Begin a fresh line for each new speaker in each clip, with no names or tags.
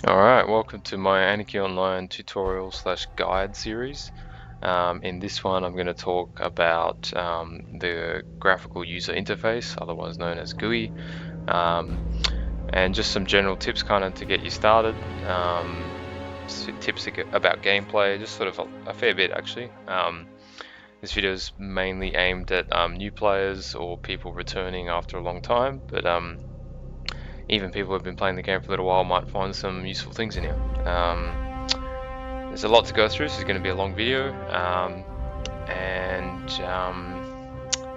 Alright, welcome to my Anarchy Online tutorial slash guide series. In this one I'm going to talk about the graphical user interface, otherwise known as GUI, and just some general tips kind of to get you started. Tips about gameplay, just sort of a fair bit actually. This video is mainly aimed at new players or people returning after a long time, but even people who have been playing the game for a little while might find some useful things in here. There's a lot to go through, so it's going to be a long video.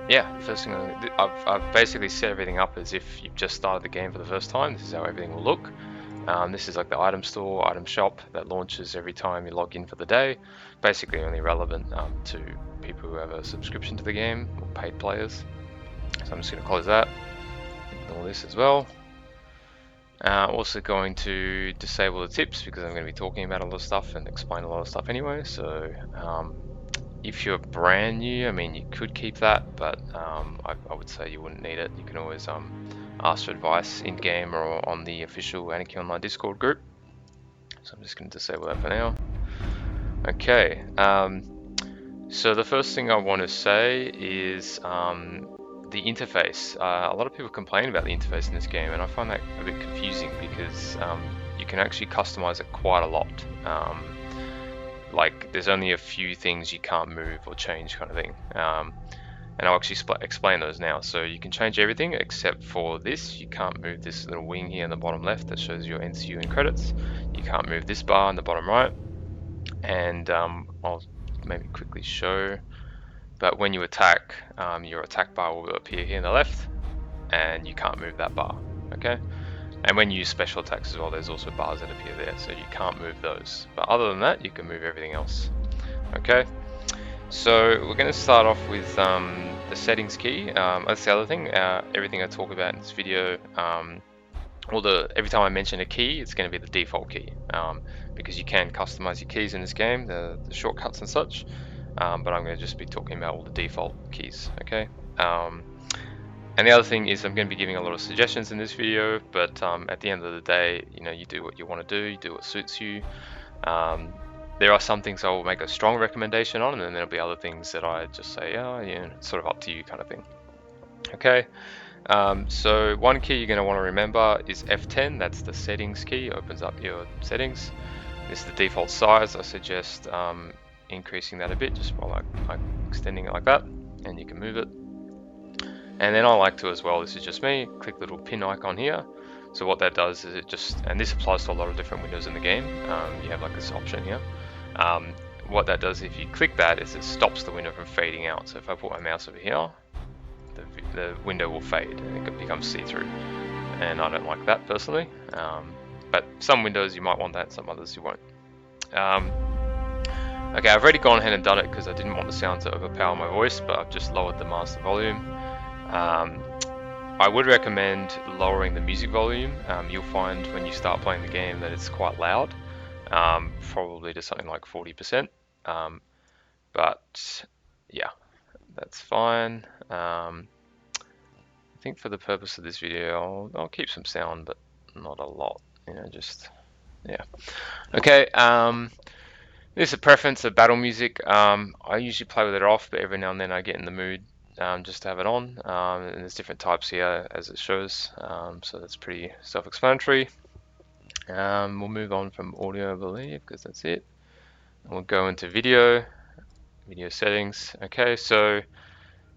Yeah, first thing I've basically set everything up as if you've just started the game for the first time. This is how everything will look. This is like the item store, item shop that launches every time you log in for the day. Basically only relevant to people who have a subscription to the game or paid players. So I'm just going to close that. Ignore this as well. Also going to disable the tips because I'm going to be talking about a lot of stuff and explain a lot of stuff anyway. So if you're brand new, I mean, you could keep that, but I would say you wouldn't need it. You can always ask for advice in game or on the official Anarchy Online Discord group. So I'm just going to disable that for now. Okay. So the first thing I want to say is the interface. A lot of people complain about the interface in this game, and I find that a bit confusing because you can actually customize it quite a lot. Like there's only a few things you can't move or change, kind of thing. And I'll actually explain those now. So you can change everything except for this. You can't move this little wing here in the bottom left that shows your NCU and credits. You can't move this bar in the bottom right. And I'll maybe quickly show. But when you attack, your attack bar will appear here in the left, and you can't move that bar, okay? And when you use special attacks as well, there's also bars that appear there, so you can't move those. But other than that, you can move everything else, okay? So we're going to start off with the settings key. That's the other thing. Everything I talk about in this video, every time I mention a key, it's going to be the default key, because you can customize your keys in this game, the shortcuts and such. But I'm going to just be talking about all the default keys, okay? And the other thing is I'm going to be giving a lot of suggestions in this video, but at the end of the day, you do what you want to do, you do what suits you. There are some things I will make a strong recommendation on, and then there'll be other things that I just say, oh, yeah, it's sort of up to you kind of thing. Okay, so one key you're going to want to remember is F10, that's the settings key, opens up your settings. This is the default size. I suggest increasing that a bit just by like extending it like that, and you can move it. And then I like to as well, this is just me, click the little pin icon here. So what that does is it just, and this applies to a lot of different windows in the game, you have like this option here. What that does if you click that is it stops the window from fading out. So if I put my mouse over here, the window will fade and it becomes see-through. And I don't like that personally, but some windows you might want that, some others you won't. Okay, I've already gone ahead and done it because I didn't want the sound to overpower my voice, but I've just lowered the master volume. I would recommend lowering the music volume. You'll find when you start playing the game that it's quite loud, probably to something like 40%. But yeah, that's fine. I think for the purpose of this video, I'll keep some sound, but not a lot. Just yeah. Okay. This is a preference of battle music. I usually play with it off, but every now and then I get in the mood just to have it on. And there's different types here as it shows, so that's pretty self-explanatory. We'll move on from audio, I believe, because that's it. And we'll go into video settings. Okay, so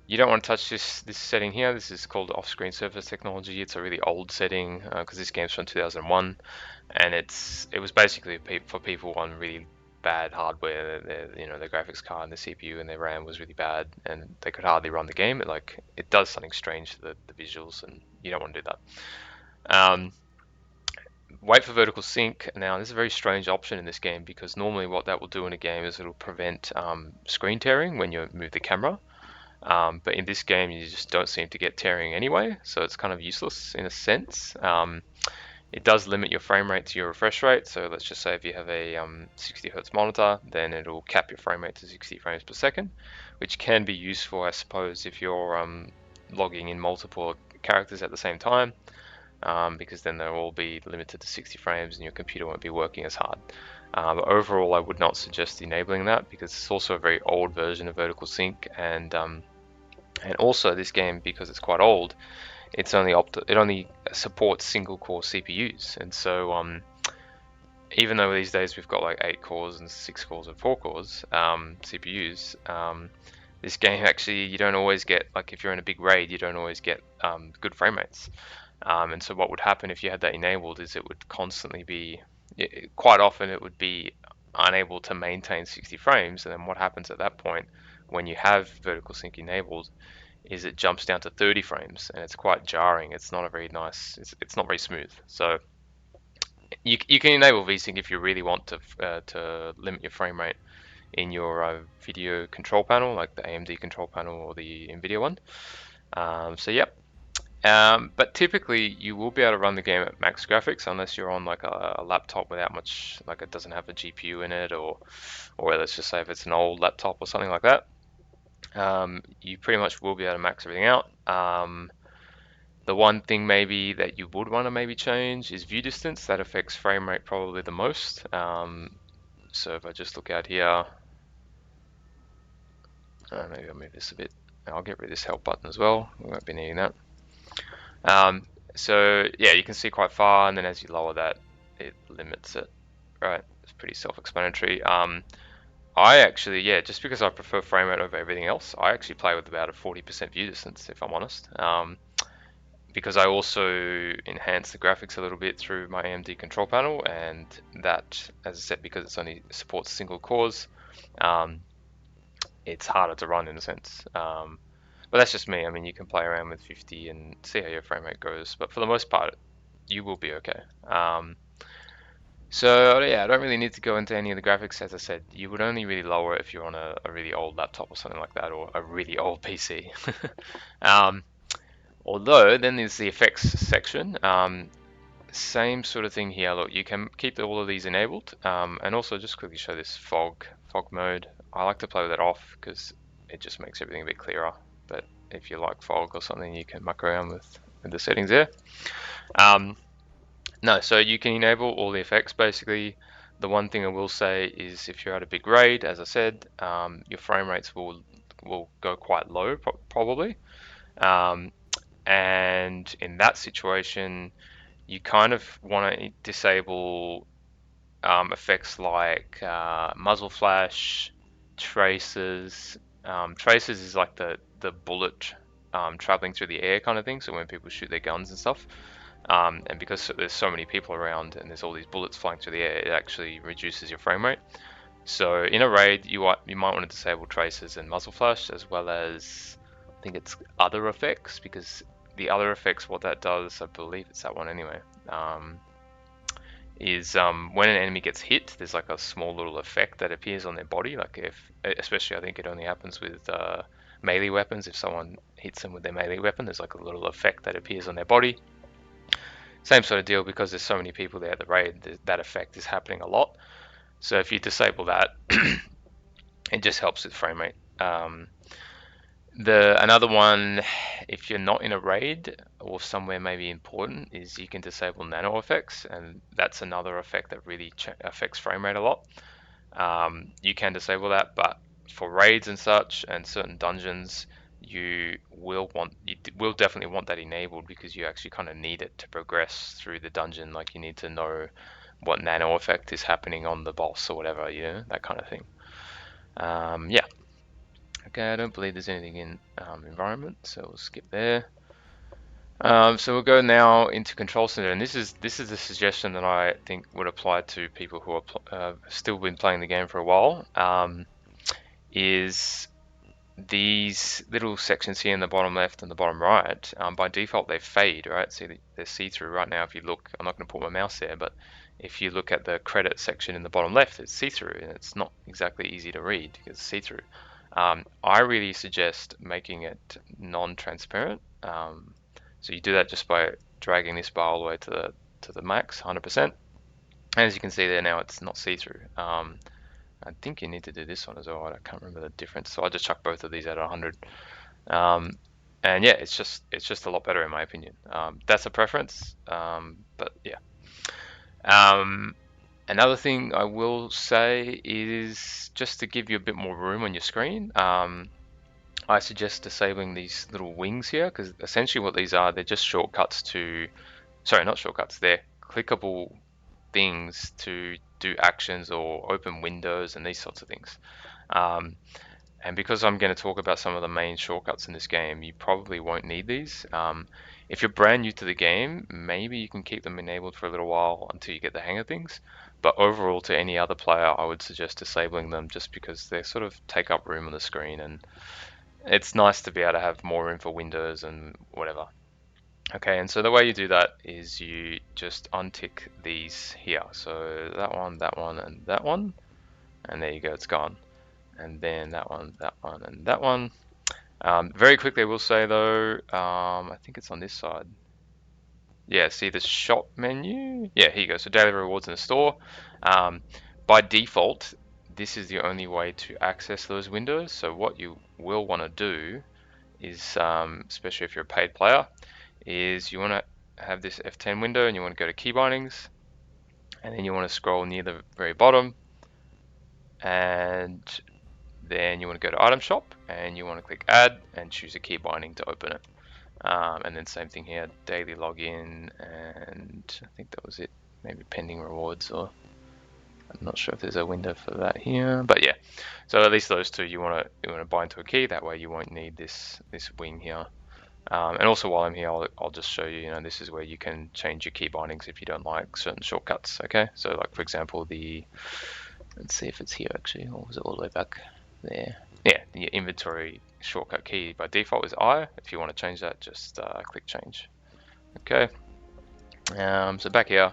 you don't want to touch this setting here. This is called off-screen surface technology. It's a really old setting because this game's from 2001, and it was basically for people on really bad hardware. Their graphics card and the CPU and their RAM was really bad, and they could hardly run the game. It does something strange to the visuals, and you don't want to do that. Wait for vertical sync. Now, this is a very strange option in this game because normally what that will do in a game is it'll prevent screen tearing when you move the camera. But in this game, you just don't seem to get tearing anyway, so it's kind of useless in a sense. It does limit your frame rate to your refresh rate, so let's just say if you have a 60 Hz monitor, then it'll cap your frame rate to 60 frames per second, which can be useful, I suppose, if you're logging in multiple characters at the same time. because then they'll all be limited to 60 frames and your computer won't be working as hard. But overall, I would not suggest enabling that because it's also a very old version of vertical sync, and also this game, because it's quite old, it only supports single core CPUs, and so even though these days we've got like 8 cores and 6 cores and 4 cores CPUs, this game actually you don't always get, like if you're in a big raid, you don't always get good frame rates. And so what would happen if you had that enabled is it would constantly be, quite often it would be unable to maintain 60 frames. And then what happens at that point when you have vertical sync enabled is it jumps down to 30 frames, and it's quite jarring. It's not a very nice, it's not very smooth. So you can enable VSync if you really want to limit your frame rate in your video control panel, like the AMD control panel or the NVIDIA one. So yep. But typically you will be able to run the game at max graphics unless you're on like a laptop without much, like it doesn't have a GPU in it, or let's just say if it's an old laptop or something like that. You pretty much will be able to max everything out. The one thing maybe that you would want to maybe change is view distance. That affects frame rate probably the most. So if I just look out here, maybe I'll move this a bit. I'll get rid of this help button as well. We won't be needing that. So yeah, you can see quite far, and then as you lower that, it limits it. Right, it's pretty self-explanatory. I actually, yeah, just because I prefer frame rate over everything else, I actually play with about a 40% view distance, if I'm honest. Because I also enhance the graphics a little bit through my AMD control panel, and that, as I said, because it's only supports single cores, um, it's harder to run in a sense. But that's just me. I mean, you can play around with 50 and see how your frame rate goes, but for the most part, you will be okay. So yeah, I don't really need to go into any of the graphics. As I said, you would only really lower it if you're on a really old laptop or something like that, or a really old PC. Although then there's the effects section. Same sort of thing here. Look, you can keep all of these enabled, and also just quickly show this fog mode. I like to play with it off because it just makes everything a bit clearer. But if you like fog or something, you can muck around with the settings there. No, so you can enable all the effects basically. The one thing I will say is if you're at a big raid, as I said, your frame rates will go quite low probably. And in that situation, you kind of want to disable effects like muzzle flash, traces. Traces is like the bullet traveling through the air kind of thing. So when people shoot their guns and stuff, and because there's so many people around and there's all these bullets flying through the air, it actually reduces your frame rate. So in a raid, you might want to disable traces and muzzle flash, as well as I think it's other effects, because the other effects, what that does, I believe it's that one anyway, is when an enemy gets hit, there's like a small little effect that appears on their body. Like especially I think it only happens with melee weapons. If someone hits them with their melee weapon, there's like a little effect that appears on their body. Same sort of deal, because there's so many people there at the raid, that effect is happening a lot. So if you disable that, it just helps with frame rate. Another one, if you're not in a raid or somewhere maybe important, is you can disable nano effects, and that's another effect that really affects frame rate a lot. You can disable that, but for raids and such and certain dungeons, you will definitely want that enabled, because you actually kind of need it to progress through the dungeon. Like you need to know what nano effect is happening on the boss or whatever, that kind of thing. Yeah. Okay, I don't believe there's anything in environment, so we'll skip there. So we'll go now into control center, and this is a suggestion that I think would apply to people who are still been playing the game for a while. Is these little sections here in the bottom left and the bottom right, by default they fade, right? See, they're see-through right now. If you look, I'm not going to put my mouse there, but if you look at the credit section in the bottom left, it's see-through, and it's not exactly easy to read because it's see-through. I really suggest making it non-transparent. So you do that just by dragging this bar all the way to the max, 100%. And as you can see there now, it's not see-through. I think you need to do this one as well. I can't remember the difference, so I just chuck both of these at 100. And yeah, it's just a lot better in my opinion. That's a preference, but yeah. Um, Another thing I will say is just to give you a bit more room on your screen. I suggest disabling these little wings here because essentially what these are, they're just shortcuts to, sorry, not shortcuts, they're clickable things to do actions or open windows and these sorts of things. Um, and because I'm going to talk about some of the main shortcuts in this game, you probably won't need these. If you're brand new to the game, maybe you can keep them enabled for a little while until you get the hang of things. But overall, to any other player, I would suggest disabling them just because they sort of take up room on the screen and it's nice to be able to have more room for windows and whatever. Okay, and so the way you do that is you just untick these here. So that one, and that one, and there you go, it's gone. And then that one, and that one. Very quickly, I will say though, I think it's on this side. Yeah, see the shop menu? Yeah, here you go. So daily rewards in the store. Um, by default, this is the only way to access those windows. So what you will want to do is, especially if you're a paid player, is you want to have this F10 window and you want to go to key bindings, and then you want to scroll near the very bottom, and then you want to go to item shop and you want to click add and choose a key binding to open it. And then same thing here, daily login, and I think that was it. Maybe pending rewards, or I'm not sure if there's a window for that here, but yeah. So at least those two you want to bind to a key. That way you won't need this wing here. And also while I'm here, I'll just show you. You know, this is where you can change your key bindings if you don't like certain shortcuts. Okay, so like for example, let's see if it's here actually, or was it all the way back there? Yeah, the inventory shortcut key by default is I. If you want to change that, just click change. Okay. So back here.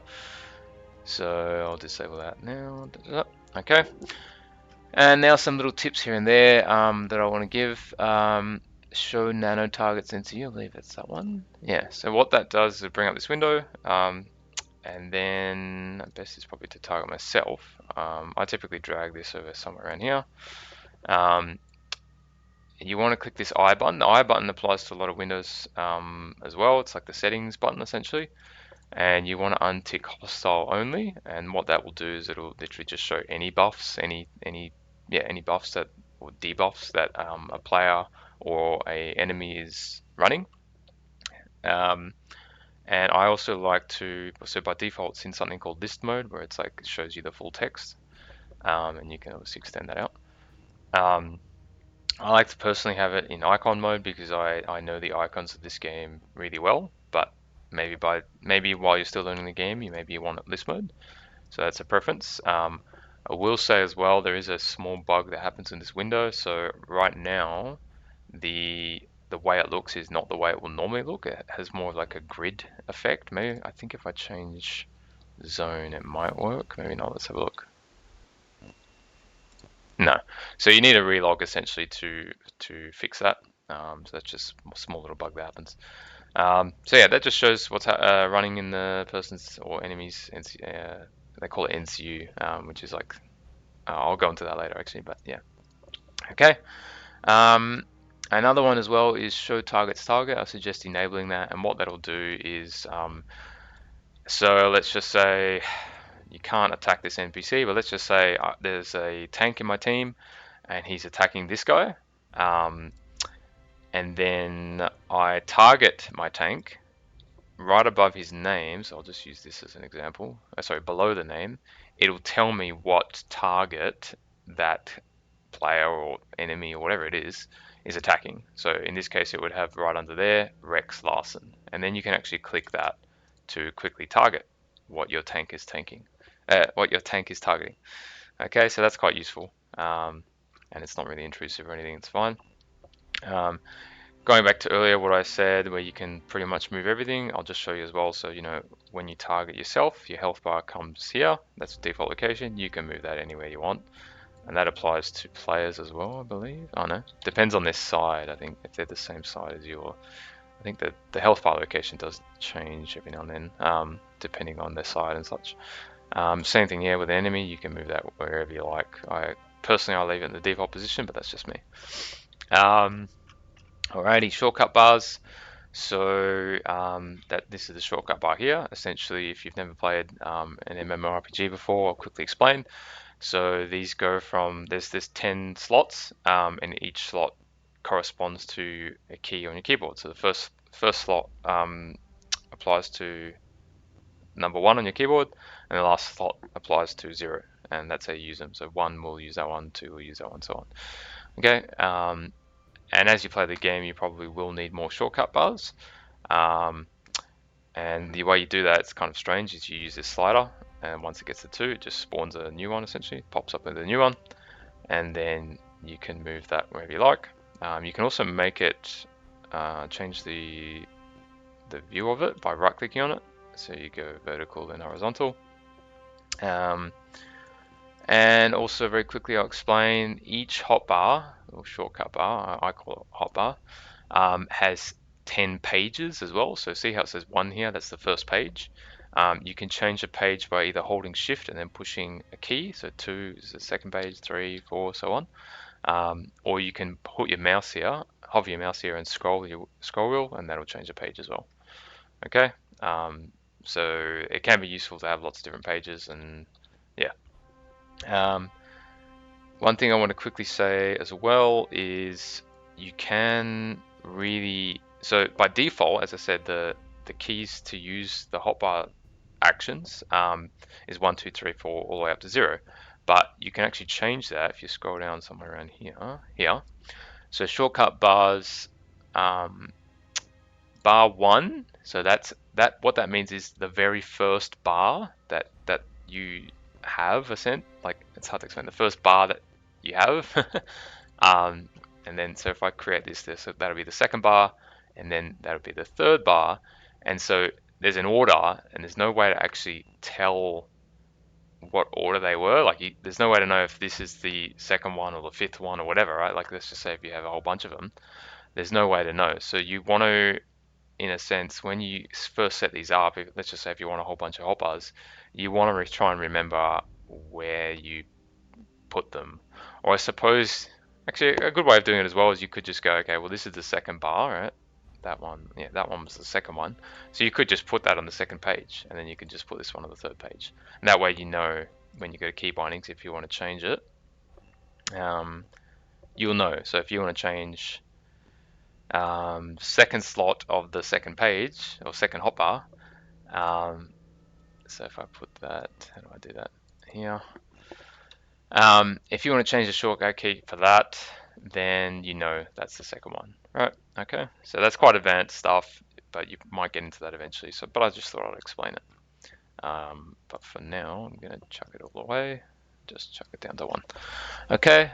So I'll disable that now. Okay. And now some little tips here and there that I want to give. Show nano targets into you. I believe it's that one. Yeah. So what that does is bring up this window. And then best is probably to target myself. I typically drag this over somewhere around here. Um, you want to click this I button. The I button applies to a lot of windows as well. It's like the settings button essentially. And you want to untick hostile only. And what that will do is it'll literally just show any buffs, any buffs that or debuffs that a player or a enemy is running. Um, and I also like to, so by default, it's in something called list mode, where it's like it shows you the full text, and you can obviously extend that out. Um, I like to personally have it in icon mode because I know the icons of this game really well, but maybe while you're still learning the game, you want it list mode. So that's a preference. I will say as well, there is a small bug that happens in this window. So right now, the way it looks is not the way it will normally look. It has more of like a grid effect. Maybe I think if I change zone, it might work. Maybe not. Let's have a look. No. So you need a relog essentially to fix that. So that's just a small little bug that happens. So yeah, that just shows what's running in the person's or enemy's. They call it NCU, which is like I'll go into that later actually. But yeah. Okay. Um, Another one as well is show target's target. I suggest enabling that, and what that'll do is so let's just say you can't attack this NPC, but let's just say there's a tank in my team and he's attacking this guy. And then I target my tank right above his name. So I'll just use this as an example. Sorry, below the name, it'll tell me what target that player or enemy or whatever it is attacking. So in this case, it would have right under there Rex Larson, and then you can actually click that to quickly target what your tank is what your tank is targeting. Okay, so that's quite useful, and it's not really intrusive or anything. It's fine. Um, Going back to earlier what I said, where you can pretty much move everything, I'll just show you as well. So you know when you target yourself, your health bar comes here. That's the default location. You can move that anywhere you want. And that applies to players as well, I believe. Oh no, depends on their side. I think if they're the same side as your, I think that the health bar location does change every now and then, depending on their side and such. Same thing here with the enemy. You can move that wherever you like. I leave it in the default position, but that's just me. Alrighty, shortcut bars. So that this is the shortcut bar here. Essentially, if you've never played an MMORPG before, I'll quickly explain. So these go from there's 10 slots, and each slot corresponds to a key on your keyboard. So the first slot applies to number 1 on your keyboard, and the last slot applies to 0, and that's how you use them. So 1 will use that one, 2 will use that one, so on. Okay, and as you play the game, you probably will need more shortcut bars. And the way you do that, it's kind of strange, is you use this slider, and once it gets to 2, it just spawns a new one essentially, pops up with a new one, and then you can move that wherever you like. You can also make it change the view of it by right clicking on it. So you go vertical and horizontal. And also very quickly I'll explain each hotbar, or shortcut bar, I call it hotbar, has 10 pages as well. So see how it says 1 here, that's the first page. You can change the page by either holding shift and then pushing a key. So 2 is the second page, 3, 4, so on. Or you can put your mouse here, hover your mouse here and scroll your scroll wheel, and that'll change the page as well. Okay, so it can be useful to have lots of different pages, and yeah. One thing I want to quickly say as well is you can really, so by default, as I said, the keys to use the hotbar actions is 1, 2, 3, 4, all the way up to 0. But you can actually change that if you scroll down somewhere around here. So shortcut bars, bar 1. So that's what that means is the very first bar that you have like, it's hard to explain, the first bar that you have. And then so if I create this, so that'll be the second bar, and then that'll be the third bar. And so there's an order, and there's no way to actually tell what order they were. Like, there's no way to know if this is the second one or the fifth one or whatever, right? Like, let's just say if you have a whole bunch of them, there's no way to know. So you want to, in a sense, when you first set these up, let's just say if you want a whole bunch of hotbars, you want to try and remember where you put them. Or I suppose, actually, a good way of doing it as well is you could just go, okay, well, this is the second bar, right? That one, yeah, that one was the second one. So you could just put that on the second page, and then you can just put this one on the third page. And that way you know when you go to key bindings, if you want to change it, you'll know. So if you want to change second slot of the second page, or second hotbar, so if I put that, how do I do that? Here. If you want to change the shortcut key for that, then you know that's the second one, right? Okay, so that's quite advanced stuff, but you might get into that eventually. So, but I just thought I'd explain it. But for now, I'm gonna chuck it all away. Just chuck it down to 1. Okay.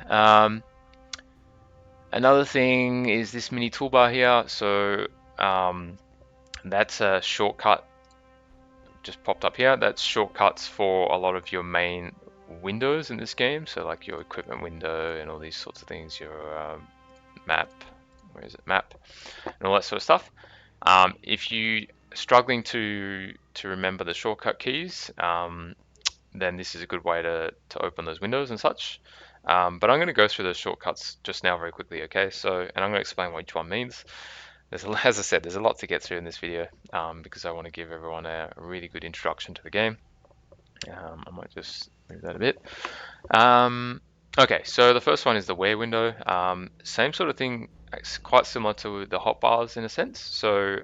Another thing is this mini toolbar here. So that's a shortcut just popped up here. That's shortcuts for a lot of your main windows in this game. So like your equipment window and all these sorts of things, your map, where is it, map, and all that sort of stuff. If you are struggling to remember the shortcut keys, then this is a good way to open those windows and such. But I'm going to go through the shortcuts just now very quickly, okay? So, and I'm going to explain what each one means. As I said, there's a lot to get through in this video, because I want to give everyone a really good introduction to the game. I might just move that a bit. Okay, so the first one is the where window. Same sort of thing, it's quite similar to the hotbars in a sense. So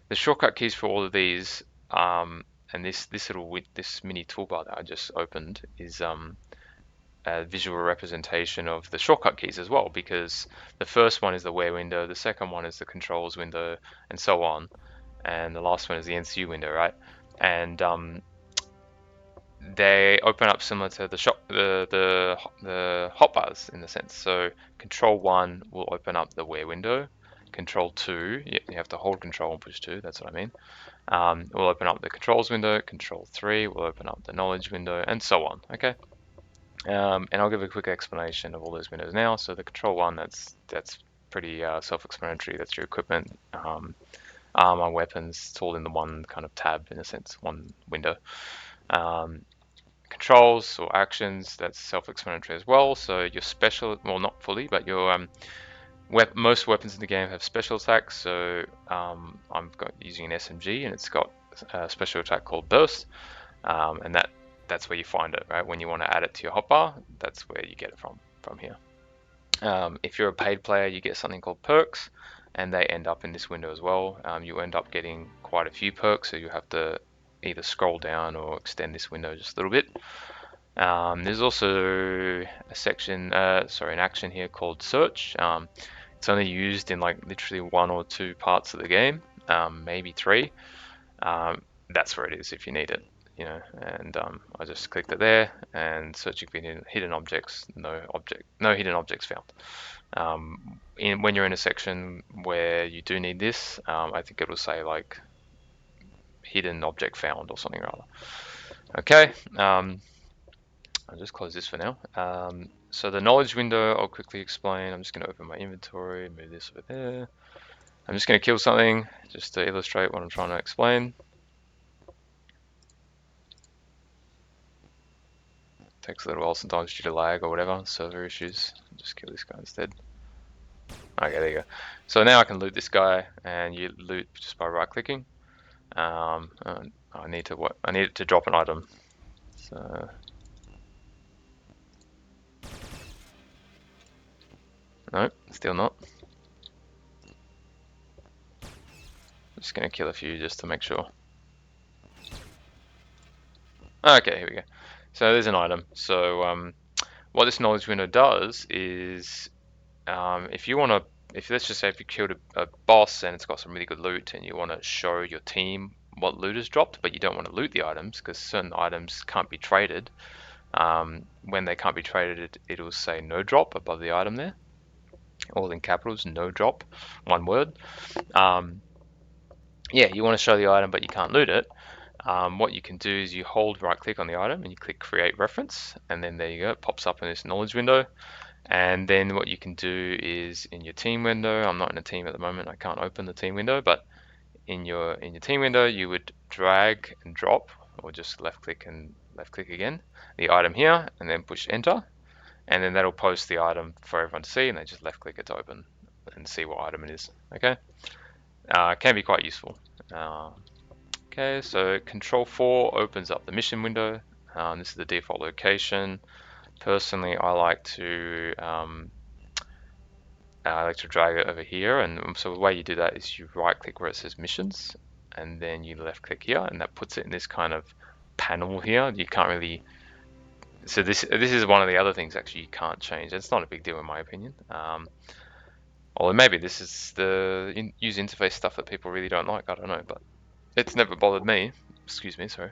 the shortcut keys for all of these, and this mini toolbar that I just opened is a visual representation of the shortcut keys as well, because the first one is the where window, the second one is the controls window, and so on, and the last one is the NCU window, right? And they open up similar to the hotbars in the sense. So control 1 will open up the where window. Control 2, you have to hold control and push 2, that's what I mean. Will open up the controls window. Control 3 will open up the knowledge window, and so on. Okay. And I'll give a quick explanation of all those windows now. So the control 1, that's pretty self-explanatory. That's your equipment, armor, weapons. It's all in the one kind of tab, in a sense, one window. Controls or actions, that's self-explanatory as well. So your special, well, not fully, but your Most weapons in the game have special attacks, so using an SMG, and it's got a special attack called Burst, and that's where you find it, right? When you want to add it to your hotbar, that's where you get it from here. If you're a paid player, you get something called perks, and they end up in this window as well. You end up getting quite a few perks, so you have to either scroll down or extend this window just a little bit. There's also a section, an action here called search. It's only used in like literally 1 or 2 parts of the game, maybe 3. That's where it is if you need it, And I just clicked it there, and searching for hidden objects, no hidden objects found. When you're in a section where you do need this, I think it will say like hidden object found or something rather. Okay. I'll just close this for now. So the knowledge window, I'll quickly explain. I'm just going to open my inventory, move this over there. I'm just going to kill something just to illustrate what I'm trying to explain. Takes a little while sometimes due to lag or whatever, server issues. Just kill this guy instead. Okay, there you go. So now I can loot this guy, and you loot just by right-clicking. I need it to drop an item. So nope, still not. Just gonna kill a few just to make sure. Okay, here we go. So there's an item. So what this knowledge window does is, if let's just say if you killed a boss and it's got some really good loot and you want to show your team what loot is dropped, but you don't want to loot the items because certain items can't be traded. When they can't be traded, it'll say no drop above the item there, all in capitals, no drop, one word. Yeah, you want to show the item, but you can't loot it. What you can do is you hold right click on the item and you click create reference, and then there you go, it pops up in this knowledge window. And then what you can do is in your team window, I'm not in a team at the moment, I can't open the team window, but in your team window you would drag and drop, or just left click and left click again, the item here, and then push enter, and then that'll post the item for everyone to see, and they just left click it to open and see what item it is. Okay, can be quite useful. Okay, so Control 4 opens up the mission window. This is the default location. Personally, I like to drag it over here, and so the way you do that is you right click where it says missions, and then you left click here, and that puts it in this kind of panel here. You can't really, so this is one of the other things actually you can't change. It's not a big deal in my opinion. Or maybe this is the user interface stuff that people really don't like. I don't know, but it's never bothered me. Excuse me, sorry.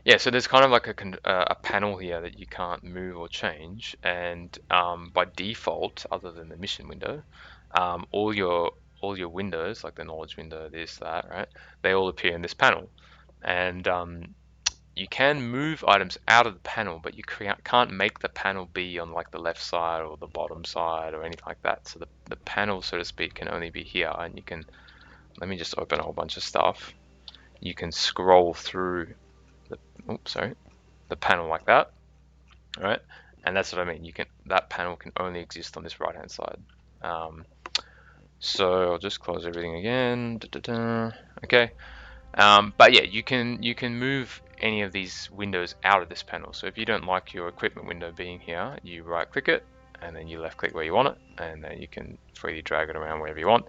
Yeah, so there's kind of like a panel here that you can't move or change, and by default, other than the mission window, all your windows, like the knowledge window, this, that, right? They all appear in this panel, and you can move items out of the panel, but you can't make the panel be on like the left side or the bottom side or anything like that. So the panel, so to speak, can only be here, and you can. Let me just open a whole bunch of stuff. You can scroll through the panel like that, right? And that's what I mean. That panel can only exist on this right hand side. So I'll just close everything again. Okay. But yeah, you can move any of these windows out of this panel. So if you don't like your equipment window being here, you right click it and then you left click where you want it, and then you can freely drag it around wherever you want.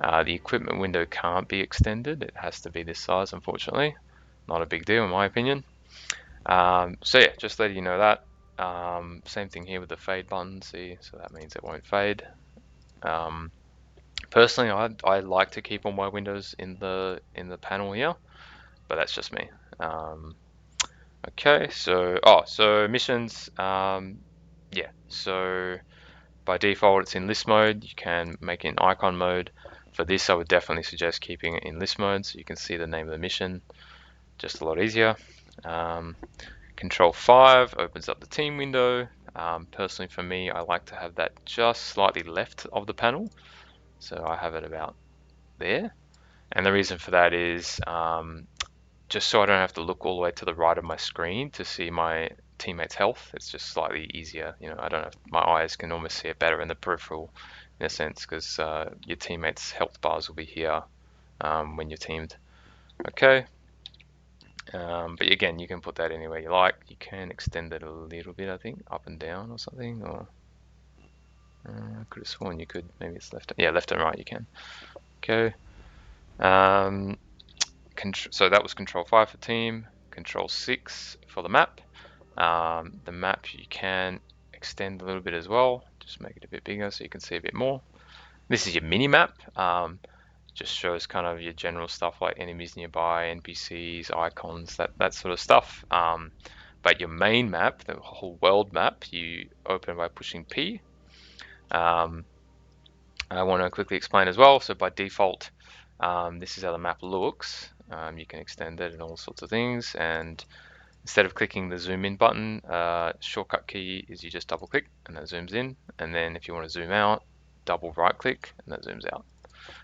The equipment window can't be extended. It has to be this size, unfortunately. Not a big deal in my opinion. So yeah, just letting you know that. Same thing here with the fade button, see, so that means it won't fade. Personally, I like to keep all my windows in the panel here, but that's just me. Okay, so missions, yeah, so by default it's in list mode. You can make it in icon mode. For this, I would definitely suggest keeping it in list mode so you can see the name of the mission, just a lot easier. Control 5 opens up the team window. Personally for me, I like to have that just slightly left of the panel. So I have it about there. And the reason for that is just so I don't have to look all the way to the right of my screen to see my teammates' health. It's just slightly easier. You know, I don't know, my eyes can almost see it better in the peripheral in a sense, because your teammates' health bars will be here when you're teamed. Okay. But again, you can put that anywhere you like. You can extend it a little bit, I think, up and down or something. Or I could have sworn you could. Maybe it's left. Yeah, left and right you can. Okay. So that was Control 5 for team. Control 6 for the map. The map you can extend a little bit as well. Just make it a bit bigger so you can see a bit more. This is your mini map. Just shows kind of your general stuff like enemies nearby, NPCs, icons, that sort of stuff. But your main map, the whole world map, you open by pushing P. I want to quickly explain as well. So by default, this is how the map looks. You can extend it and all sorts of things. And instead of clicking the zoom in button, shortcut key is you just double click and that zooms in. And then if you want to zoom out, double right click and that zooms out.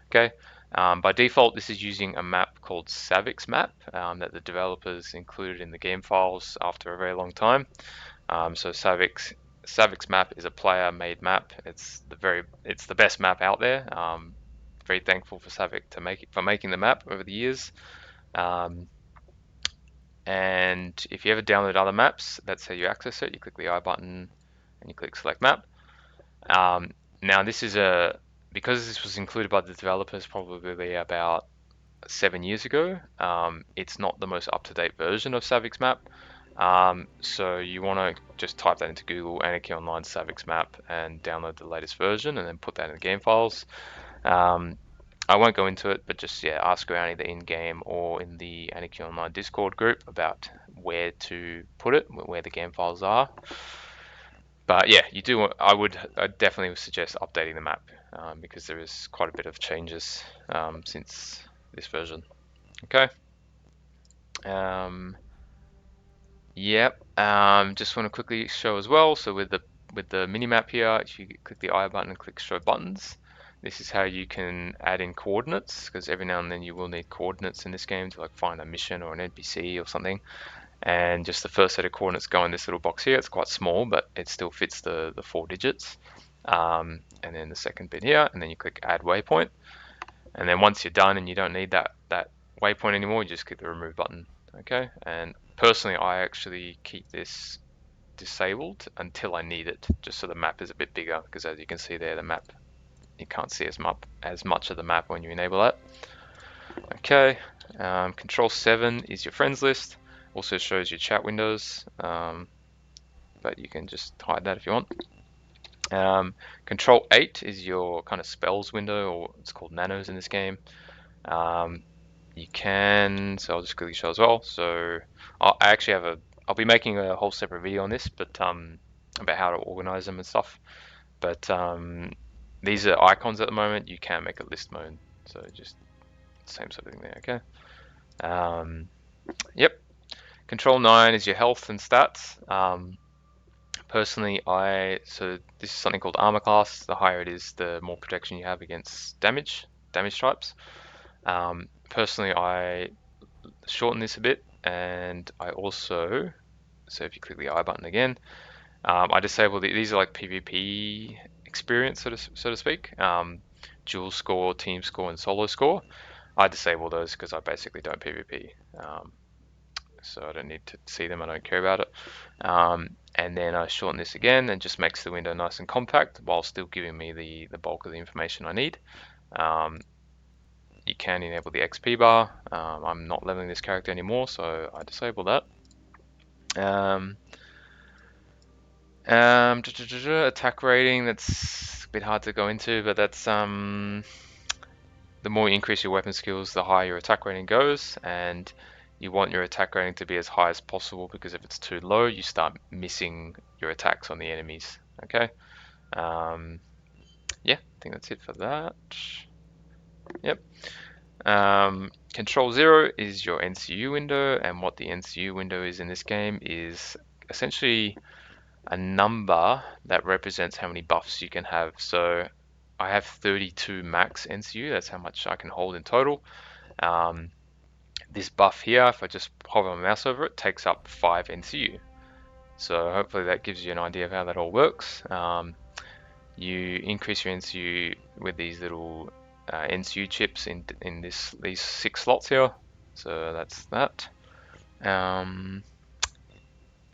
Okay. By default, this is using a map called Savix map that the developers included in the game files after a very long time. So Savix map is a player-made map. It's the best map out there. Very thankful for Savix for making the map over the years. And if you ever download other maps, that's how you access it. You click the I button and you click select map. Now because this was included by the developers probably about 7 years ago, it's not the most up-to-date version of Savix map. So you want to just type that into Google, Anarchy Online Savix map, and download the latest version and then put that in the game files. I won't go into it, but just ask around either in-game or in the Anarchy Online Discord group about where to put it, where the game files are. But yeah, I definitely suggest updating the map because there is quite a bit of changes since this version. Okay. Yep. Just want to quickly show as well. So with the mini map here, if you click the I button and click show buttons, this is how you can add in coordinates, because every now and then you will need coordinates in this game to like find a mission or an NPC or something. And just the first set of coordinates go in this little box here. It's quite small, but it still fits the 4 digits. And then the second bit here, and then you click add waypoint. And then once you're done and you don't need that waypoint anymore, you just click the remove button. Okay. And personally, I actually keep this disabled until I need it, just so the map is a bit bigger, because as you can see there, the map, you can't see as much of the map when you enable that. Okay. Control 7 is your friends list. Also shows your chat windows, but you can just hide that if you want. Control 8 is your kind of spells window, or it's called nanos in this game. So I'll just quickly show as well. So I'll be making a whole separate video on this, but about how to organize them and stuff. But these are icons at the moment. You can make a list mode, so just same sort of thing there. Okay. Yep. Control 9 is your health and stats. Personally, so this is something called armor class. The higher it is, the more protection you have against damage types. Personally, I shorten this a bit, and I also, so if you click the I button again, I disable these are like PvP experience, so to speak. Dual score, team score, and solo score. I disable those because I basically don't PvP. So I don't need to see them, I don't care about it. And then I shorten this again and just makes the window nice and compact while still giving me the bulk of the information I need. You can enable the XP bar. I'm not leveling this character anymore, so I disable that. Attack rating, that's a bit hard to go into, but that's the more you increase your weapon skills, the higher your attack rating goes, and you want your attack rating to be as high as possible, because if it's too low, you start missing your attacks on the enemies. Okay. Yeah, I think that's it for that. Yep. Control 0 is your NCU window, and what the NCU window is in this game is essentially a number that represents how many buffs you can have. So I have 32 max NCU, that's how much I can hold in total. This buff here, if I just hover my mouse over it, takes up 5 NCU. So hopefully that gives you an idea of how that all works. You increase your NCU with these little NCU chips in these 6 slots here. So that's that.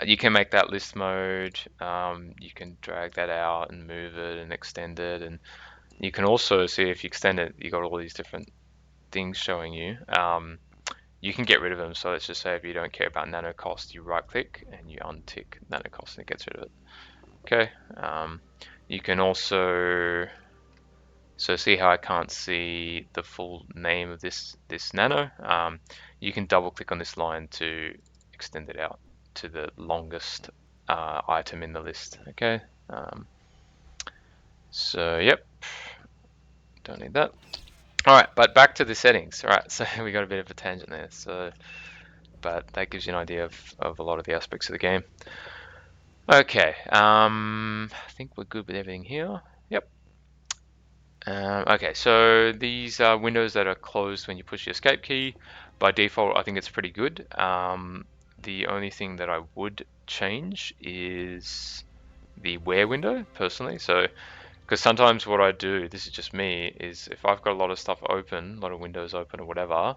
You can make that list mode. You can drag that out and move it and extend it, and you can also see if you extend it, you got all these different things showing you. You can get rid of them. So let's just say if you don't care about nano cost, you right click and you untick nano cost and it gets rid of it. Okay. You can also, so see how I can't see the full name of this nano. You can double click on this line to extend it out to the longest item in the list. Okay. So yep, don't need that. All right, but back to the settings. All right, so we got a bit of a tangent there. So, but that gives you an idea of a lot of the aspects of the game. Okay, I think we're good with everything here. Yep. Okay, so these are windows that are closed when you push the escape key. By default, I think it's pretty good. The only thing that I would change is the where window, personally. So, because sometimes what I do, this is just me, is if I've got a lot of stuff open, a lot of windows open or whatever,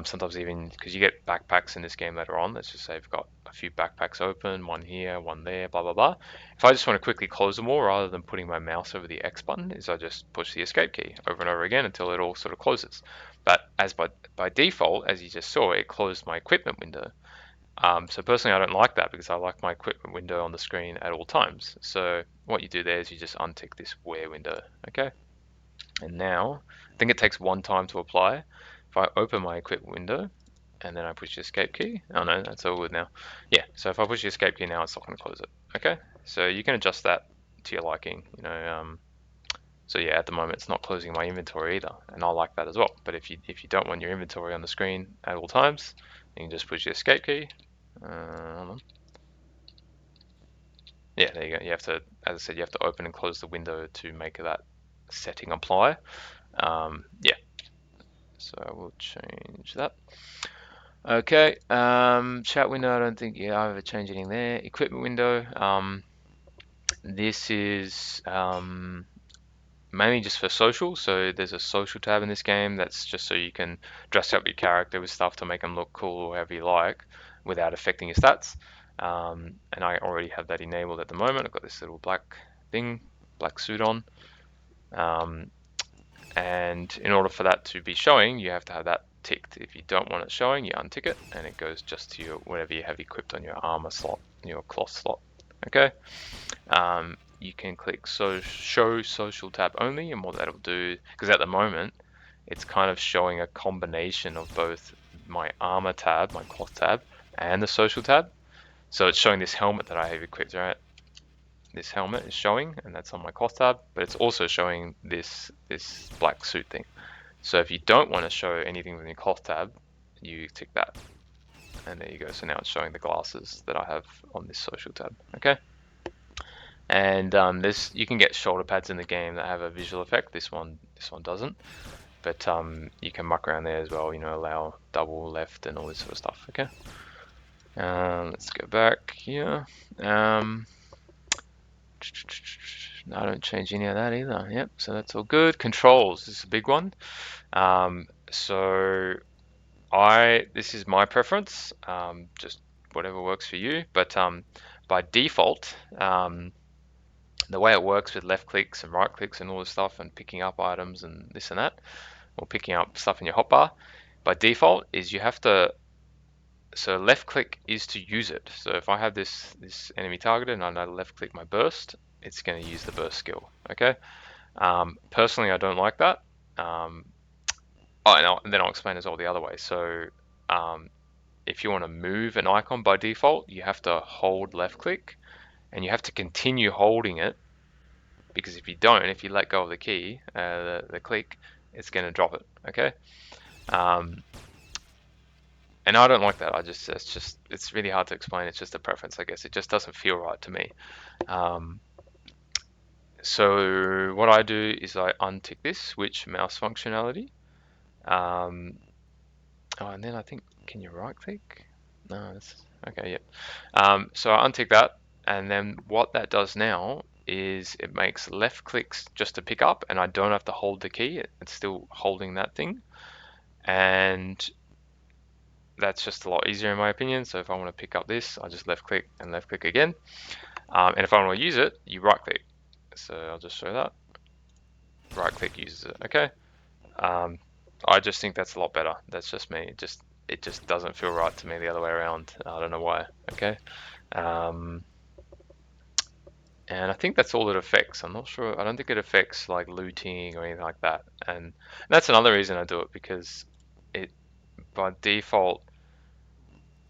sometimes even because you get backpacks in this game later on. Let's just say I've got a few backpacks open, one here, one there, blah blah blah. If I just want to quickly close them all, rather than putting my mouse over the X button, is I just push the escape key over and over again until it all sort of closes. But as by default, as you just saw, it closed my equipment window. So personally, I don't like that because I like my equipment window on the screen at all times. So what you do there is you just untick this where window, okay? And now, I think it takes one time to apply. If I open my equipment window and then I push the escape key, oh no, that's all good now. Yeah, so if I push the escape key now, it's not going to close it. Okay, so you can adjust that to your liking. So yeah, at the moment it's not closing my inventory either, and I like that as well. But if you don't want your inventory on the screen at all times, you can just push the escape key. Hold on. Yeah, there you go. You have to, as I said, you have to open and close the window to make that setting apply. Yeah, so I will change that. Okay, chat window, I don't think I ever changed anything there. Equipment window, this is mainly just for social. So there's a social tab in this game that's just so you can dress up your character with stuff to make them look cool or whatever you like without affecting your stats. And I already have that enabled at the moment. I've got this little black thing, black suit on. And in order for that to be showing, you have to have that ticked. If you don't want it showing, you untick it and it goes just to your whatever you have equipped on your armor slot, your cloth slot. Okay. You can click show social tab only, and what that'll do, because at the moment it's kind of showing a combination of both my armor tab, my cloth tab, and the social tab. So it's showing this helmet that I have equipped, right? This helmet is showing, and that's on my cloth tab, but it's also showing this black suit thing. So if you don't want to show anything with your cloth tab, you tick that, and there you go. So now it's showing the glasses that I have on this social tab. Okay. And this, you can get shoulder pads in the game that have a visual effect. This one doesn't, but you can muck around there as well. Allow double left and all this sort of stuff. Okay. Let's go back here. I don't change any of that either. Yep, so that's all good. Controls, this is a big one. So this is my preference, just whatever works for you. But by default, the way it works with left clicks and right clicks and all this stuff and picking up items and this and that, or picking up stuff in your hotbar, by default is you have to, so left click is to use it. So if I have this enemy targeted and I left click my burst, it's going to use the burst skill. Okay. Personally, I don't like that. And then I'll explain as well the other way. So if you want to move an icon by default, you have to hold left click and you have to continue holding it, because if you don't, if you let go of the key, the click, it's going to drop it. Okay. And I don't like that. It's really hard to explain. It's just a preference, I guess. It just doesn't feel right to me. So what I do is I untick this, switch mouse functionality. And then I think, can you right click? No, that's okay. Yep. So I untick that, and then what that does now is it makes left clicks just to pick up, and I don't have to hold the key. It's still holding that thing, and that's just a lot easier in my opinion. So if I want to pick up this, I just left click and left click again. And if I want to use it, you right click. So I'll just show that. Right click uses it. Okay. Um, I just think that's a lot better. That's just me. It just doesn't feel right to me the other way around. I don't know why. Okay. Um, and I think that's all it affects. I'm not sure. I don't think it affects like looting or anything like that. And that's another reason I do it, because it by default,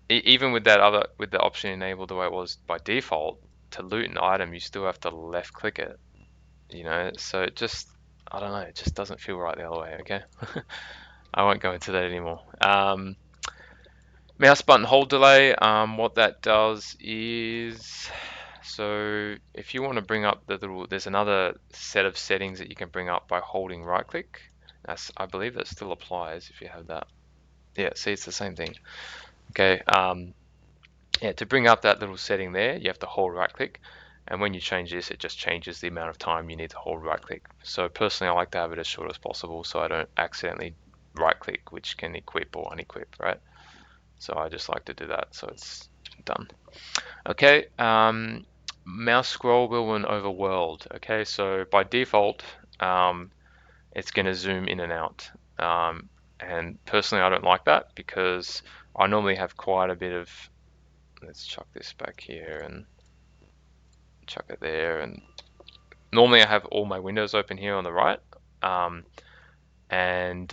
even with that other with the option enabled the way it was by default, to loot an item you still have to left click it. So it just, I don't know. It just doesn't feel right the other way. Okay. I won't go into that anymore. Mouse button hold delay, what that does is, so if you want to bring up there's another set of settings that you can bring up by holding right click. I believe that still applies if you have that. Yeah, see, it's the same thing. Okay, yeah, to bring up that little setting there, you have to hold right click. And when you change this, it just changes the amount of time you need to hold right click. So personally, I like to have it as short as possible so I don't accidentally right click, which can equip or unequip, right? So I just like to do that, so it's done. Okay, mouse scroll wheel and overworld. Okay, so by default, it's going to zoom in and out. And personally, I don't like that because I normally have quite a bit of, let's chuck this back here and chuck it there. And normally I have all my windows open here on the right. And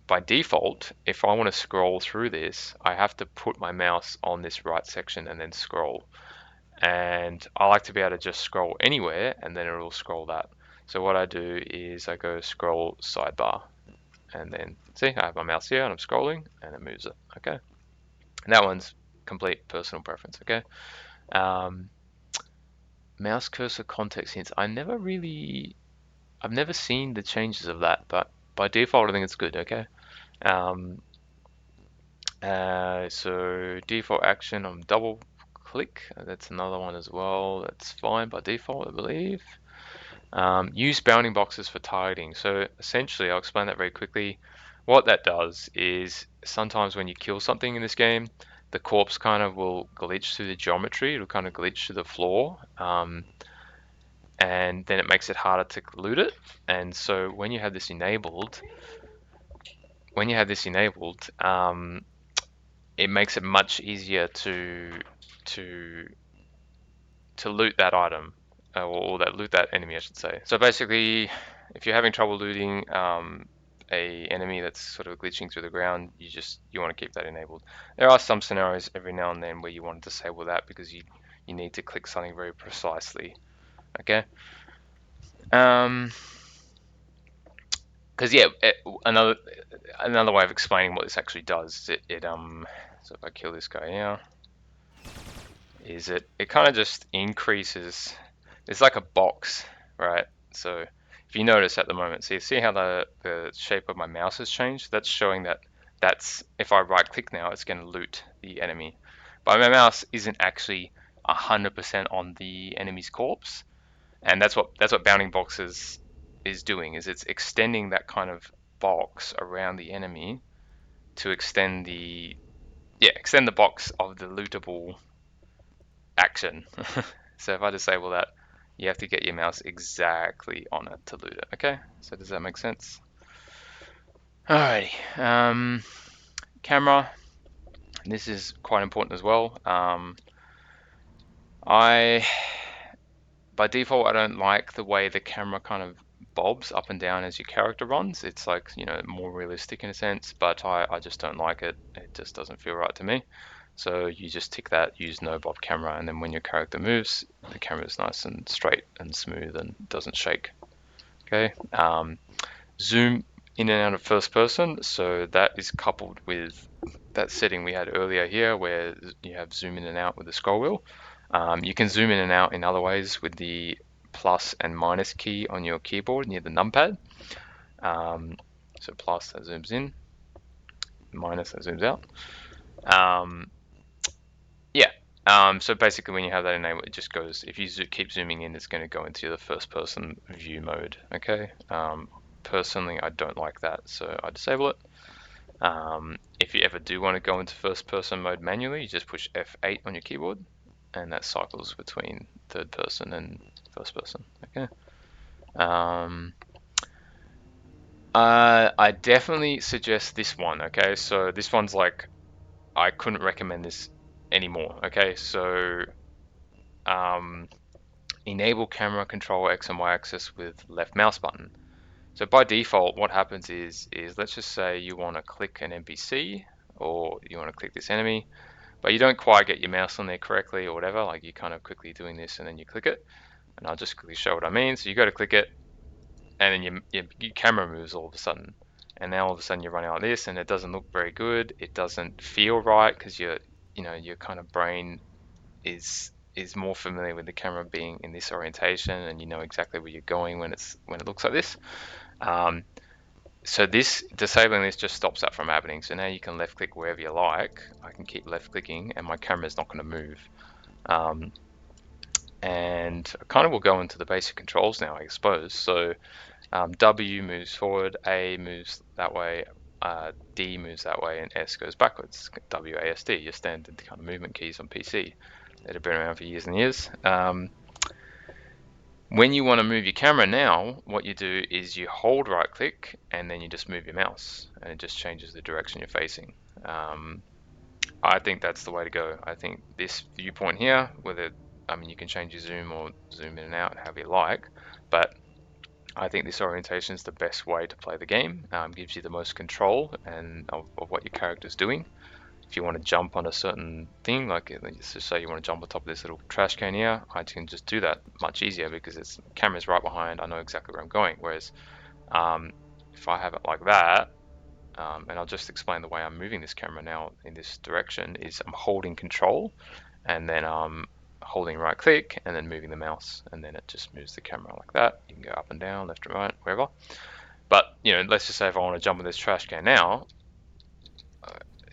by default, if I want to scroll through this, I have to put my mouse on this right section and then scroll. And I like to be able to just scroll anywhere and then it'll scroll that. So what I do is I go scroll sidebar, and then see, I have my mouse here and I'm scrolling and it moves it. Okay. And that one's complete personal preference. Okay. Um, mouse cursor context hints. I've never seen the changes of that, but by default, I think it's good. Okay. Um, so default action on double click. That's another one as well. That's fine by default, I believe. Use bounding boxes for targeting. So essentially, I'll explain that very quickly. What that does is sometimes when you kill something in this game, the corpse kind of will glitch through the geometry. It'll kind of glitch through the floor. And then it makes it harder to loot it. And so when you have this enabled, it makes it much easier to to loot that item, or that loot that enemy, I should say. So basically, if you're having trouble looting a enemy that's sort of glitching through the ground, you want to keep that enabled. There are some scenarios every now and then where you want to disable that because you need to click something very precisely. Okay. Because yeah, another way of explaining what this actually does, so if I kill this guy here, is it kind of just increases. It's like a box, right? So if you notice at the moment, see how the shape of my mouse has changed? That's showing that's if I right click now, it's going to loot the enemy. But my mouse isn't actually 100% on the enemy's corpse, and that's what bounding boxes is doing. Is it's extending that kind of box around the enemy to extend the box of the lootable action. So if I disable that, you have to get your mouse exactly on it to loot it. Okay, so does that make sense? Alrighty, camera. This is quite important as well. I by default, I don't like the way the camera kind of bobs up and down as your character runs. It's like, more realistic in a sense, but I just don't like it. It just doesn't feel right to me. So you just tick that, use no bob camera, and then when your character moves, the camera is nice and straight and smooth and doesn't shake. Okay. Zoom in and out of first person. So that is coupled with that setting we had earlier here where you have zoom in and out with the scroll wheel. You can zoom in and out in other ways with the plus and minus key on your keyboard near the numpad. So plus, that zooms in, minus, that zooms out. So basically, when you have that enabled, it just goes. If you keep zooming in, it's going to go into the first-person view mode. Okay. Personally, I don't like that, so I disable it. If you ever do want to go into first-person mode manually, you just push F8 on your keyboard, and that cycles between third person and first person. Okay. Um, I definitely suggest this one. Okay, so this one's like I couldn't recommend this anymore. Okay, so um, enable camera control X and Y axis with left mouse button. So by default, what happens is let's just say you want to click an NPC or you want to click this enemy, but you don't quite get your mouse on there correctly or whatever. Like you're kind of quickly doing this and then you click it, and I'll just quickly show what I mean. So you go to click it, and then your camera moves all of a sudden, and now all of a sudden you're running like this, and it doesn't look very good. It doesn't feel right because your kind of brain is more familiar with the camera being in this orientation, and you know exactly where you're going when it looks like this. Um, so this disabling this just stops that from happening. So now you can left click wherever you like. I can keep left clicking, and my camera's not going to move. Um, and I kind of will go into the basic controls now, I suppose. So W moves forward, A moves that way, D moves that way, and S goes backwards. WASD, your standard kind of movement keys on PC that have been around for years and years. When you want to move your camera now, what you do is you hold right click and then you just move your mouse and it just changes the direction you're facing. I think that's the way to go. I think this viewpoint here, I mean, you can change your zoom or zoom in and out however you like, but I think this orientation is the best way to play the game. Gives you the most control and of what your character's doing. If you want to jump on a certain thing, like let's just say you want to jump on top of this little trash can here, I can just do that much easier because it's camera's right behind. I know exactly where I'm going. Whereas if I have it like that, and I'll just explain the way I'm moving this camera now in this direction is I'm holding control and then I'm holding right click and then moving the mouse and then it just moves the camera like that. You can go up and down, left and right, wherever. But let's just say if I want to jump in this trash can now,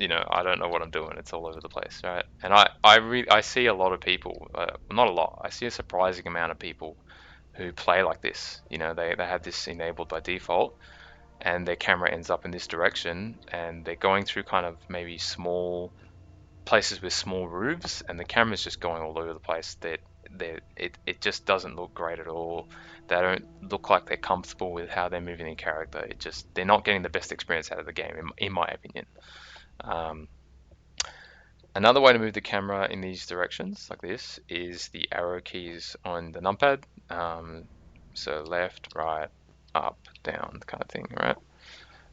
I don't know what I'm doing. It's all over the place, right? And I see a lot of people, not a lot. I see a surprising amount of people who play like this. They have this enabled by default, and their camera ends up in this direction, and they're going through kind of maybe small places with small roofs, and the camera's just going all over the place. It just doesn't look great at all. They don't look like they're comfortable with how they're moving their character. They're not getting the best experience out of the game, in my opinion. Um, Another way to move the camera in these directions, like this, is the arrow keys on the numpad. So left, right, up, down, kind of thing, right?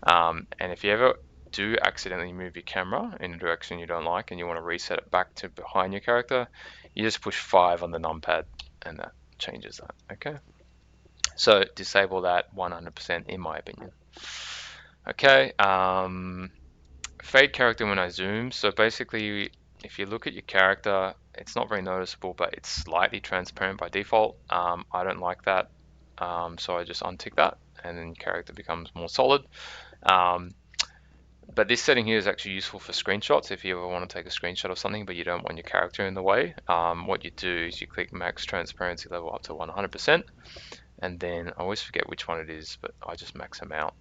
And if you ever do accidentally move your camera in a direction you don't like and you want to reset it back to behind your character, you just push 5 on the numpad and that changes that, okay? So disable that 100% in my opinion. Okay, fade character when I zoom. So basically, if you look at your character, it's not very noticeable, but it's slightly transparent by default. I don't like that, so I just untick that, and then character becomes more solid. But this setting here is actually useful for screenshots if you ever want to take a screenshot of something, but you don't want your character in the way. What you do is you click max transparency level up to 100%, and then I always forget which one it is, but I just max them out.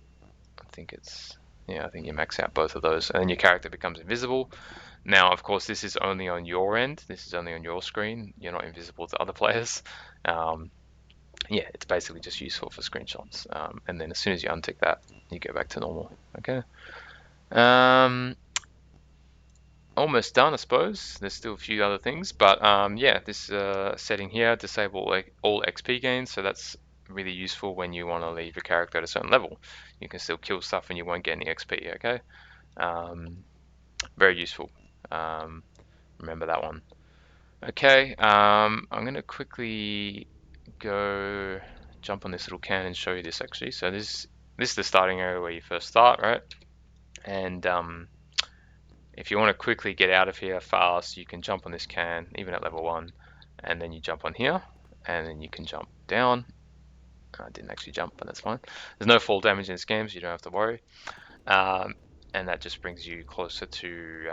I think you max out both of those, and then your character becomes invisible. Now, of course, this is only on your end. This is only on your screen. You're not invisible to other players. Yeah, it's basically just useful for screenshots. And then as soon as you untick that, you go back to normal. Okay. Almost done, I suppose. There's still a few other things, but yeah, this setting here, disable all XP gains. So that's really useful when you want to leave your character at a certain level. You can still kill stuff and you won't get any XP. Okay. Very useful. Remember that one. Okay, I'm gonna quickly go jump on this little can and show you this actually. So this is the starting area where you first start, right? And if you want to quickly get out of here fast, you can jump on this can, even at level 1, and then you jump on here, and then you can jump down. I didn't actually jump, but that's fine. There's no fall damage in this game, so you don't have to worry. and that just brings you closer to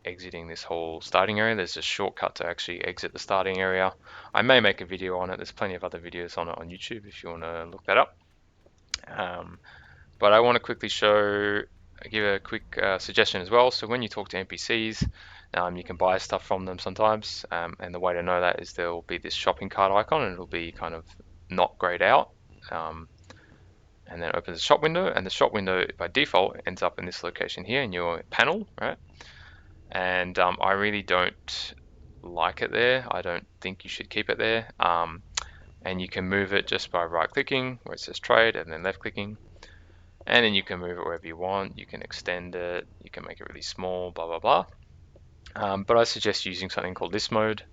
exiting this whole starting area. There's a shortcut to actually exit the starting area. I may make a video on it. There's plenty of other videos on it on YouTube if you want to look that up. But I want to quickly give a quick suggestion as well. So when you talk to NPCs, you can buy stuff from them sometimes, and the way to know that is there'll be this shopping cart icon, and it'll be kind of not grayed out, and then it opens the shop window, and the shop window by default ends up in this location here in your panel, right? And I really don't like it there. I don't think you should keep it there. And you can move it just by right clicking where it says trade and then left clicking. And then you can move it wherever you want. You can extend it, you can make it really small, blah, blah, blah. But I suggest using something called list mode,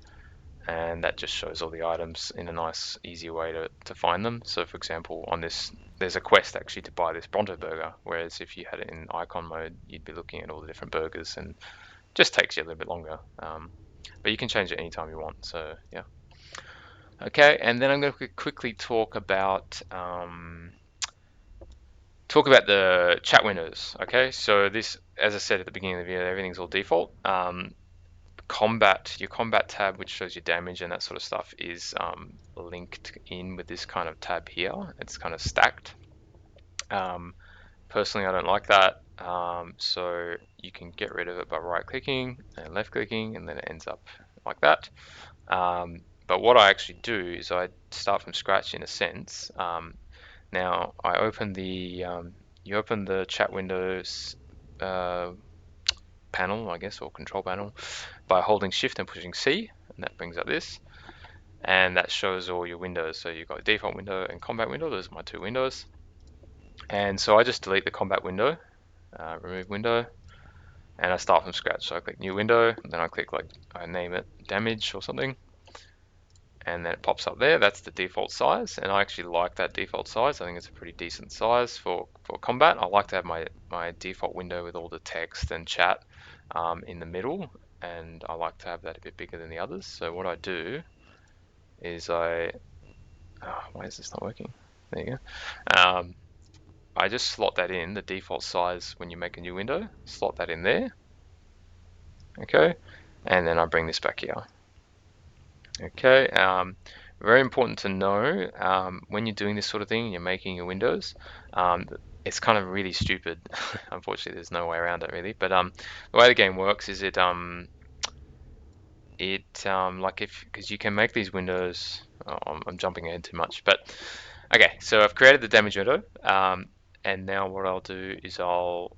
and that just shows all the items in a nice, easy way to find them. So for example, on this, there's a quest actually to buy this Bronto burger, whereas if you had it in icon mode, you'd be looking at all the different burgers and just takes you a little bit longer. But you can change it anytime you want, so yeah. Okay, and then I'm going to quickly talk about the chat windows. Okay, so this, as I said at the beginning of the video, everything's all default. Your combat tab, which shows your damage and that sort of stuff, is linked in with this kind of tab here. It's kind of stacked. Personally, I don't like that. So you can get rid of it by right clicking and left clicking, and then it ends up like that. But what I actually do is I start from scratch in a sense. Now I open you open the chat windows panel, I guess, or control panel, by holding shift and pushing C, and that brings up this, and that shows all your windows. So you've got default window and combat window. Those are my two windows. And so I just delete the combat window, remove window, and I start from scratch. So I click new window, and then I click, like, I name it damage or something, and then it pops up there. That's the default size, and I actually like that default size. I think it's a pretty decent size for combat. I like to have my default window with all the text and chat in the middle, and I like to have that a bit bigger than the others. So what I do is why is this not working? There you go. I just slot that in, the default size when you make a new window, slot that in there. Okay, and then I bring this back here. Okay, very important to know when you're doing this sort of thing, you're making your windows. It's kind of really stupid. Unfortunately, there's no way around it really. But the way the game works is because you can make these windows. Oh, I'm jumping ahead too much, but okay. So I've created the damage window, and now what I'll do is they call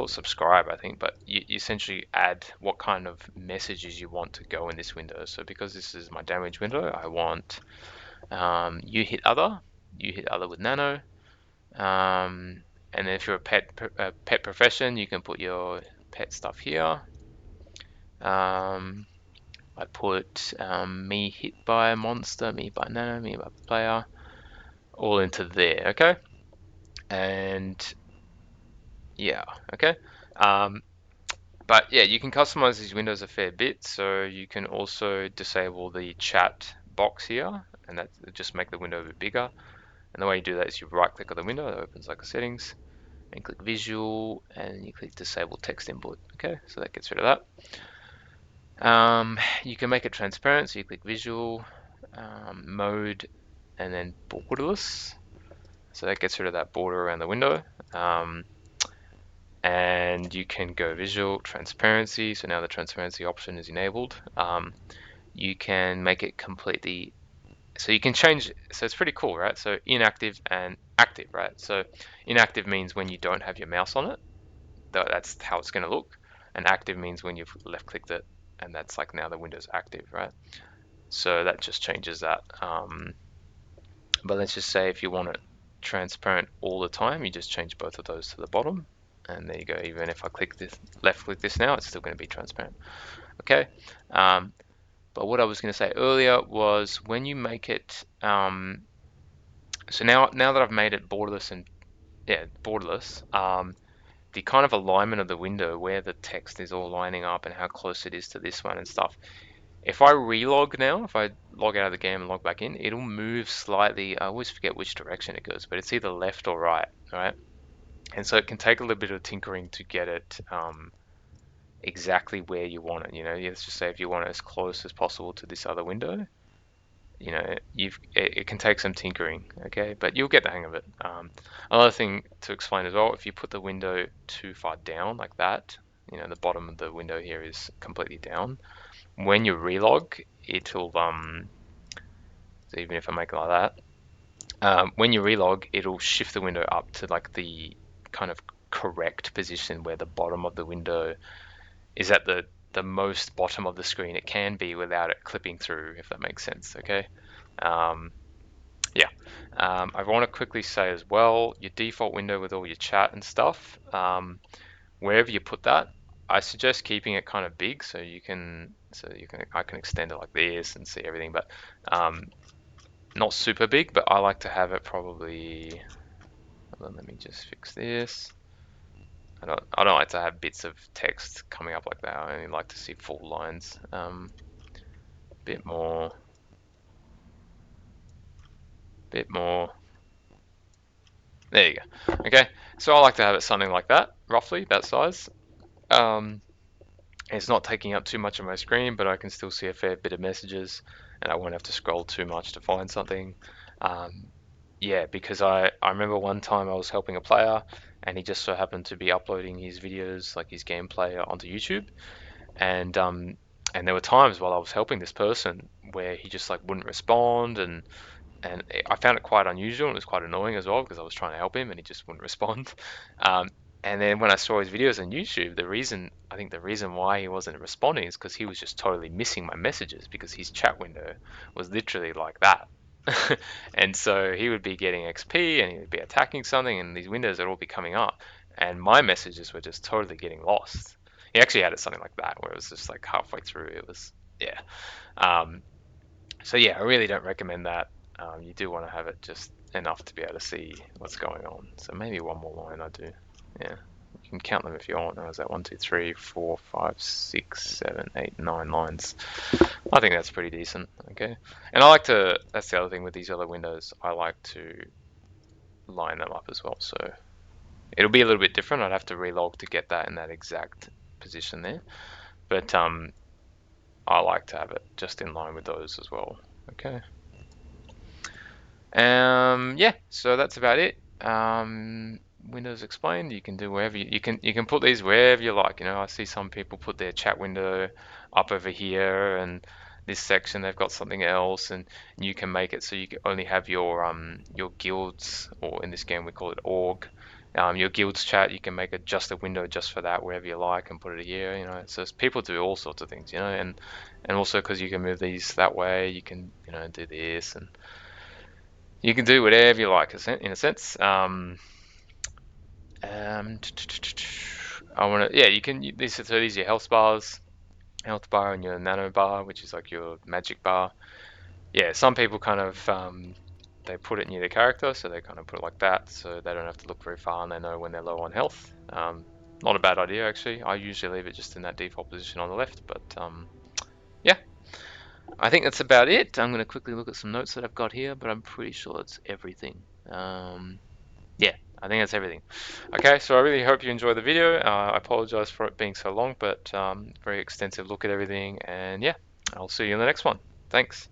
it subscribe, I think, but you essentially add what kind of messages you want to go in this window. So because this is my damage window, I want you hit other with nano, and if you're a pet profession, you can put your pet stuff here. I put me hit by a monster, me by nano, me by player, all into there, okay? And yeah, okay. But yeah, you can customize these windows a fair bit. So you can also disable the chat box here, and that just make the window a bit bigger. And the way you do that is you right click on the window, it opens like a settings, and click visual, and you click disable text input. Okay, so that gets rid of that. You can make it transparent, so you click visual, mode, and then borderless. So that gets rid of that border around the window. And you can go visual transparency, so now the transparency option is enabled. You can make it completely, so you can change, so it's pretty cool, right? So inactive and active, right? So inactive means when you don't have your mouse on it, that's how it's going to look, and active means when you've left clicked it, and that's like now the window's active, right? So that just changes that. But let's just say if you want it transparent all the time, you just change both of those to the bottom, and there you go. Even if I click this, left click this now, it's still going to be transparent. Okay. But what I was going to say earlier was when you make it, so now that I've made it borderless and borderless, the kind of alignment of the window where the text is all lining up and how close it is to this one and stuff. If I relog now, if I log out of the game and log back in, it'll move slightly. I always forget which direction it goes, but it's either left or right, right? And so it can take a little bit of tinkering to get it exactly where you want it. Let's just say if you want it as close as possible to this other window, it can take some tinkering, okay, but you'll get the hang of it. Another thing to explain as well, if you put the window too far down like that, the bottom of the window here is completely down. When you relog, it'll so even if I make it like that, when you relog, it'll shift the window up to like the kind of correct position where the bottom of the window is at the most bottom of the screen it can be without it clipping through, if that makes sense, okay? Um, yeah. I want to quickly say as well, your default window with all your chat and stuff, wherever you put that, I suggest keeping it kind of big I can extend it like this and see everything, but not super big, but I like to have it probably, hold on, let me just fix this. I don't like to have bits of text coming up like that. I only like to see full lines. Bit more, bit more. There you go. Okay, so I like to have it something like that, roughly that size. Um, it's not taking up too much of my screen, but I can still see a fair bit of messages, and I won't have to scroll too much to find something. Um, yeah, because I remember one time I was helping a player, and he just so happened to be uploading his videos, like his gameplay, onto YouTube, and and there were times while I was helping this person where he just like wouldn't respond, and I found it quite unusual and it was quite annoying as well because I was trying to help him and he just wouldn't respond. Um, and then when I saw his videos on YouTube, I think the reason why he wasn't responding is because he was just totally missing my messages because his chat window was literally like that. And so he would be getting XP and he would be attacking something and these windows would all be coming up and my messages were just totally getting lost. He actually had it something like that where it was just like halfway through it was, yeah. Um, so yeah, I really don't recommend that. You do want to have it just enough to be able to see what's going on. So maybe one more line I do. Yeah, you can count them if you want. Is that 1, 2, 3, 4, 5, 6, 7, 8, 9 lines? I think that's pretty decent. Okay, and I like to. That's the other thing with these other windows. I like to line them up as well. So it'll be a little bit different. I'd have to relog to get that in that exact position there. But I like to have it just in line with those as well. Okay. Yeah, so that's about it. Windows explained. You can do wherever you can put these wherever you like. I see some people put their chat window up over here, and this section they've got something else, and you can make it so you can only have your guilds, or in this game we call it org. Your guilds chat, you can make it just a window just for that wherever you like and put it here. So people do all sorts of things. And also because you can move these that way, you can do this and you can do whatever you like, in a sense. Um, I want to, yeah, you can. These are your health bar, and your nano bar, which is like your magic bar. Yeah, some people kind of they put it near the character, so they kind of put it like that, so they don't have to look very far, and they know when they're low on health. Not a bad idea actually. I usually leave it just in that default position on the left, but yeah, I think that's about it. I'm going to quickly look at some notes that I've got here, but I'm pretty sure it's everything. Yeah, I think that's everything. Okay, so I really hope you enjoy the video. I apologize for it being so long, but very extensive look at everything. And yeah, I'll see you in the next one. Thanks.